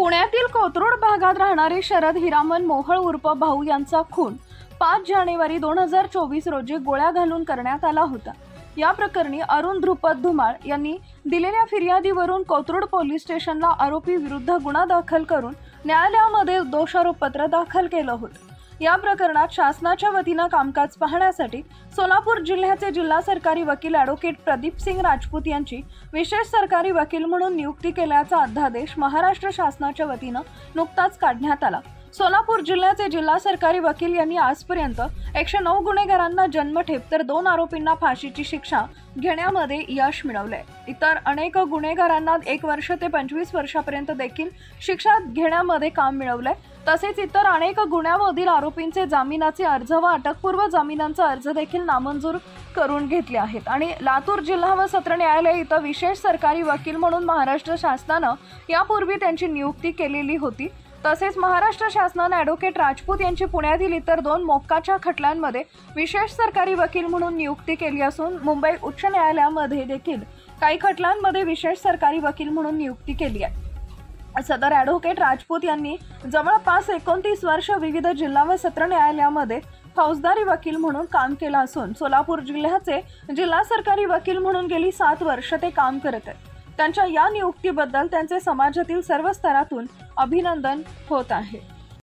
पुण्यातील कोथरूड भागात राहणारे शरद हिरामन मोहळ उर्फ भाऊ यांचा खून 5 जानेवारी 2024 रोजी गोळ्या घालून करण्यात आला होता। या प्रकरणी अरुण ध्रुपद धुमाळ यांनी दिलेल्या फिर्यादीवरून कोथरूड पोलीस स्टेशनला आरोपी विरुद्ध गुन्हा दाखल करून न्यायालयामध्ये दोषारोपपत्र दाखल केलं होतं। या प्रकरणात शासनाच्या वतीनं कामकाज पाहण्यासाठी सोलापूर जिल्ह्याचे जिल्हा सरकारी वकील ॲडव्होकेट प्रदीप सिंग राजपूत यांची विशेष सरकारी वकील म्हणून नियुक्ती केल्याचा अध्यादेश महाराष्ट्र शासनाच्या वतीनं नुकताच काढण्यात आला। सोलापूर जिल्ह्याचे जिल्हा सरकारी वकील यांनी आजपर्यंत 109 गुन्हेगारांना जन्मठेप तर 2 आरोपींना फाशीची शिक्षा घेण्यामध्ये यश मिळवले। इतर अनेक गुन्हेगारांना 1 वर्ष ते 25 वर्षापर्यंत देखील शिक्षा घेण्यामध्ये काम मिळवले। तसेच इतर अनेक गुन्ह्यांमधील आरोपींचे जामिनाचे अर्ज व अटकपूर्व जामिनांचा अर्ज देखील नामंजूर करून घेतले आहेत आणि लातूर जिल्हा व सत्र न्यायालय इथं विशेष सरकारी वकील म्हणून महाराष्ट्र शासनानं यापूर्वी त्यांची नियुक्ती केलेली होती। तसेच महाराष्ट्र शासनाने ॲडव्होकेट राजपूत यांची पुण्यातील इतर 2 मोक्काच्या खटल्यांमध्ये विशेष सरकारी वकील म्हणून नियुक्ती केली असून मुंबई उच्च न्यायालयामध्ये देखील काही खटल्यांमध्ये विशेष सरकारी वकील म्हणून नियुक्ती केली आहे। सदर ॲडव्होकेट राजपूत यांनी जवळपास 29 वर्ष विविध जिल्हा व सत्र न्यायालयामध्ये फौजदारी वकील म्हणून काम केलं असून सोलापूर जिल्ह्याचे जिल्हा सरकारी वकील म्हणून गेली 7 वर्ष ते काम करत आहेत। त्यांच्या या नियुक्तीबद्दल त्यांचे समाजातील सर्व स्तरातून अभिनंदन होत आहे।